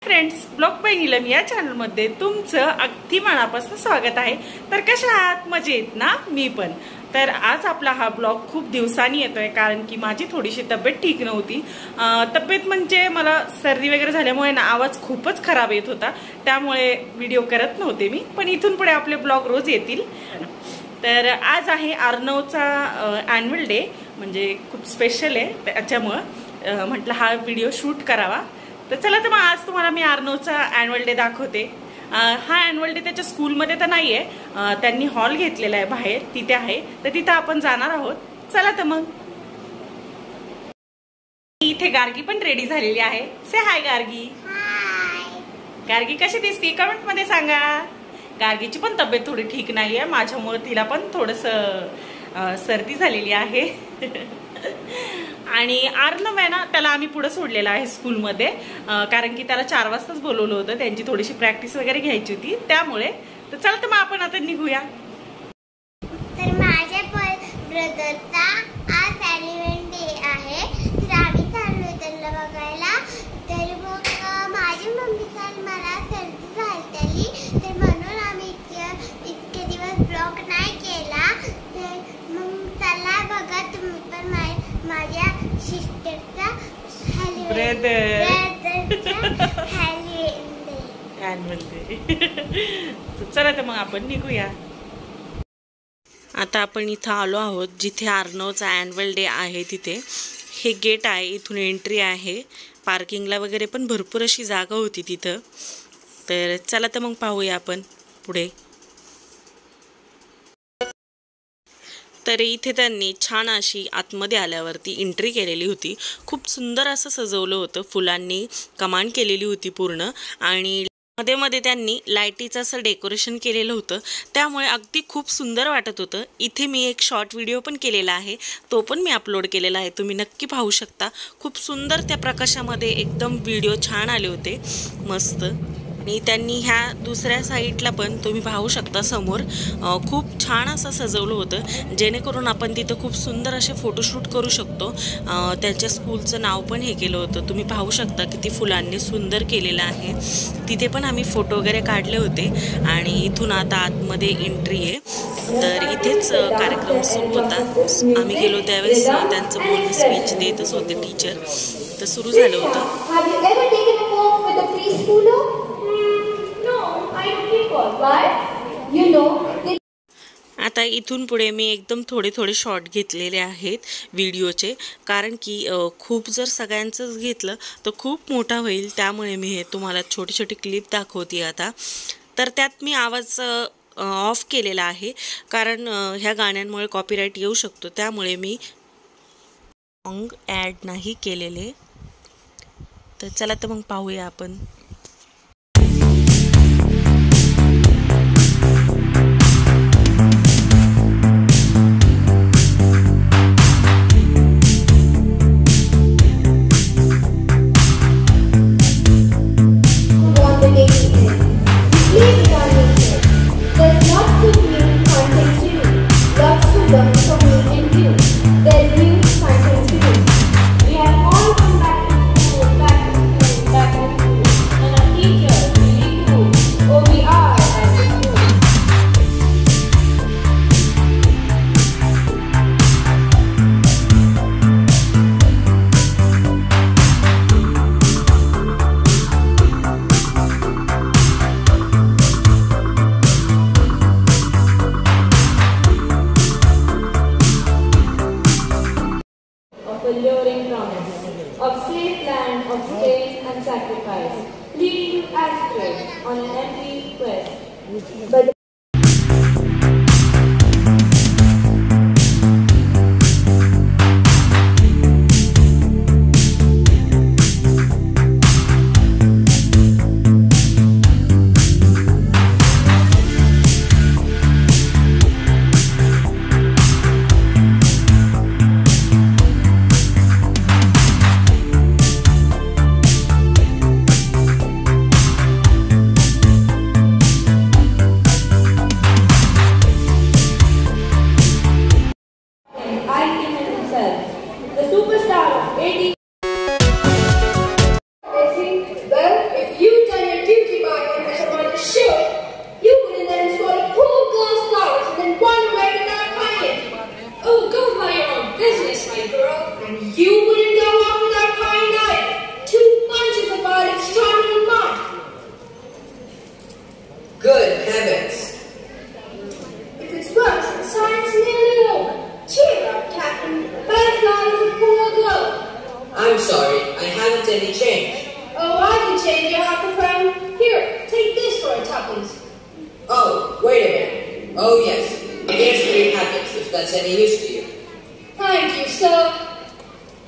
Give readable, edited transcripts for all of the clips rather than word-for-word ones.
Friends, blog bye Neelam या चॅनलमध्ये तुमचं अगदी मनापासून स्वागत आहे। तर कशा आहात? मजेत ना? मी पण। तर आज आपला हा ब्लॉग खूप दिवसांनी येतोय कारण की माझी थोडीशी तब्येत ठीक नव्हती। तब्येत म्हणजे मला सर्दी वगैरे झाल्यामुळे ना आवाज खूपच खराब येत होता, त्यामुळे व्हिडिओ करत नव्हते मी। पण इथून पुढे आपले ब्लॉग रोज येतील। तर आज आहे अर्णवचा ॲन्युअल डे, म्हणजे खूप स्पेशल आहे, त्याच्यामुळे म्हटलं हा व्हिडिओ शूट करावा। तर चला, तर मग आज तुम्हाला मी अर्णवचा ॲन्युअल डे दाखवते। हा ॲन्युअल डे त्याच्या स्कूलमध्ये तर नाही आहे, त्यांनी हॉल घेतलेला आहे बाहेर, तिथे आहे। तर तिथे आपण जाणार आहोत। चला तर मग। इथे गार्गी पण रेडी झालेली आहे। से हाय गार्गी। गार्गी कशी दिसते कमेंट मध्ये सांगा। गार्गीची पण तब्येत थोडी ठीक नाहीये, माझ्यामुळे तिला पण थोडंसं सर्दी झालेली आहे। आणि अर्णव आहे ना, त्याला आम्ही पुढे सोडलेला आहे स्कूलमध्ये, कारण की त्याला 4 वाजताच बोलवलं होतं, त्यांची थोडीशी प्रॅक्टिस वगैरे घ्यायची होती त्यामुळे। तर चला, तर मग आपण आता निघूया। तर माझ्या ब्रदरचा आज ॲन्युअल डे आहे, तर आम्ही चाललोय त्यांना बघायला। तर मग माझी मम्मी काल मला सर्दी झाली, तर म्हणून आम्ही इतके दिवस ब्लॉग नाही केला। तर मग चला बघा तुम्ही पण माझ्या सिस्टरचा ॲन्युअल डे। चला, तर मग आपण निघूया। आता आपण इथं आलो आहोत जिथे अर्णवचा ॲन्युअल डे आहे तिथे। हे गेट आहे, इथून एंट्री आहे। पार्किंगला वगैरे पण भरपूर अशी जागा होती तिथं। तर चला, तर मग पाहूया आपण पुढे। तर इथे त्यांनी छान अशी आतमध्ये आल्यावरती एंट्री केलेली होती। खूप सुंदर असं सजवलं होतं, फुलांनी कमांड केलेली होती पूर्ण, आणि मध्ये मध्ये त्यांनी लाईटीचं असं डेकोरेशन केलेलं होतं, त्यामुळे अगदी खूप सुंदर वाटत होतं। इथे मी एक शॉर्ट व्हिडिओ पण केलेला आहे, तो पण मी अपलोड केलेला आहे, तुम्ही नक्की पाहू शकता। खूप सुंदर त्या प्रकाशामध्ये एकदम व्हिडिओ छान आले होते, मस्त। आणि त्यांनी ह्या दुसऱ्या साईडला पण तुम्ही पाहू शकता समोर खूप छान असं सजवलं होतं, जेणेकरून आपण तिथं खूप सुंदर असे फोटोशूट करू शकतो। त्यांच्या स्कूलचं नाव पण हे केलं होतं, तुम्ही पाहू शकता किती फुलांनी सुंदर केलेलं आहे। तिथे पण आम्ही फोटो वगैरे काढले होते। आणि इथून आता आतमध्ये एंट्री आहे, तर इथेच कार्यक्रम सुरू होता। आम्ही गेलो त्यावेळेस त्यांचं बोलणं स्पीच देतच होते टीचर, तर सुरू झालं होतं। आता इथून पुढे मी एकदम थोडे शॉर्ट घेतलेले आहेत व्हिडिओचे, कारण की खूप जर सगळ्यांचंच घेतलं तर खूप मोठा होईल, त्यामुळे मी हे तुम्हाला छोटी क्लिप दाखवते आता। तर त्यात मी आवाज ऑफ केलेला आहे, कारण ह्या गाण्यांमुळे कॉपीराईट येऊ शकतो, त्यामुळे मी सॉन्ग ॲड नाही केलेले। तर चला, तर मग पाहूया आपण। Alluring promise of safe land of strain and sacrifice, leading to astray on an empty quest. But change your heart for crime? Here, take this for a toppings. Oh, wait a minute. Oh, yes. Here's 3 packets, if that's any use to you. Thank you, sir.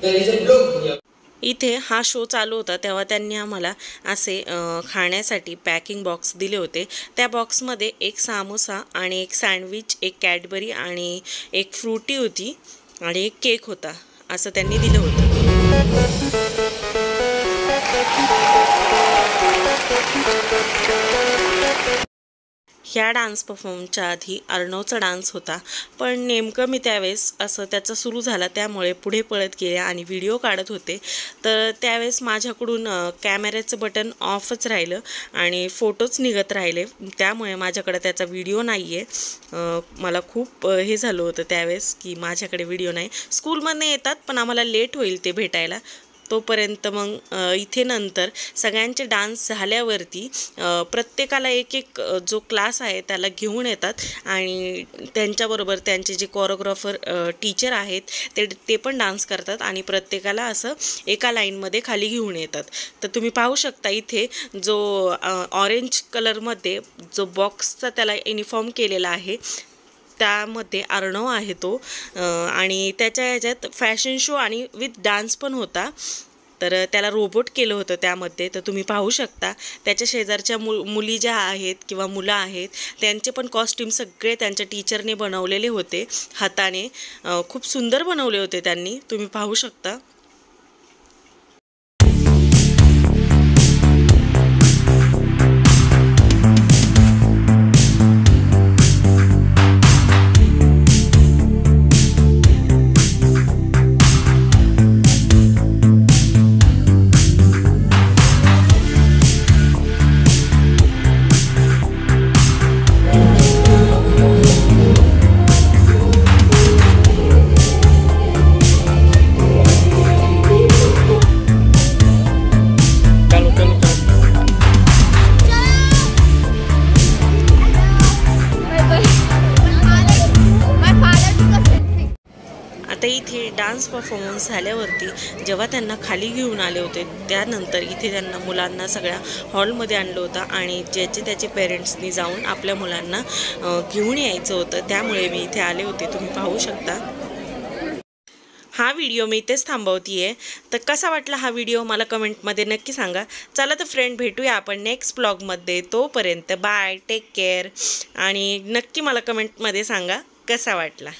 There is a bloke here. इथे हा show चालू होता तेव्हा त्यांनी आम्हाला असे खाण्यासाठी packing box दिले होते. त्या बॉक्समध्ये एक सामोसा आणि एक सँडविच, एक कॅडबरी आणि एक फ्रुटी होती आणि एक केक होता, असं त्यांनी दिलं होतं. ह्या डान्स परफॉर्मच्या आधी अर्णवचा डान्स होता, पण नेमकं मी त्यावेळेस असं त्याचा सुरू झाला त्यामुळे पुढे पळत गेले आणि व्हिडिओ काढत होते. तर त्यावेळेस माझ्याकडून कॅमेऱ्याचं बटन ऑफच राहिलं आणि फोटोच निघत राहिले, त्यामुळे माझ्याकडे त्याचा व्हिडिओ नाही आहे. मला खूप हे झालं होतं त्यावेळेस की माझ्याकडे व्हिडिओ नाही. स्कूलमधनं येतात पण आम्हाला लेट होईल ते भेटायला, तोपर्यंत मग इथे नंतर सगळ्यांचे डान्स झाल्यावरती प्रत्येकाला एक एक जो क्लास आहे त्याला घेऊन येतात आणि त्यांच्याबरोबर त्यांचे जे कोरिओग्राफर टीचर आहेत ते पण डान्स करतात आणि प्रत्येकाला असं एका लाईनमध्ये खाली घेऊन येतात. तर तुम्ही पाहू शकता इथे जो ऑरेंज कलरमध्ये जो बॉक्सचा त्याला युनिफॉर्म केलेला आहे त्यामध्ये अर्णव आहे तो, आणि त्याच्या ह्याच्यात फॅशन शो आणि विथ डान्स पण होता. तर त्याला रोबोट केलं होतं त्यामध्ये. तर तुम्ही पाहू शकता त्याच्या शेजारच्या मुली ज्या आहेत किंवा मुलं आहेत त्यांचे पण कॉस्ट्यूम सगळे त्यांच्या टीचरने बनवलेले होते हाताने. खूप सुंदर बनवले होते त्यांनी, तुम्ही पाहू शकता. आता इथे डान्स परफॉर्मन्स झाल्यावरती जेव्हा त्यांना खाली घेऊन आले होते त्यानंतर इथे त्यांना मुलांना सगळ्या हॉलमध्ये आणलं होतं आणि ज्याचे त्याचे पेरेंट्सनी जाऊन आपल्या मुलांना घेऊन यायचं होतं, त्यामुळे मी इथे आले होते. तुम्ही पाहू शकता. हा व्हिडिओ मी इथेच थांबवते आहे. तर कसा वाटला हा व्हिडिओ मला कमेंटमध्ये नक्की सांगा. चला तर फ्रेंड, भेटूया आपण नेक्स्ट ब्लॉगमध्ये. तोपर्यंत बाय, टेक केअर आणि नक्की मला कमेंटमध्ये सांगा कसा वाटला.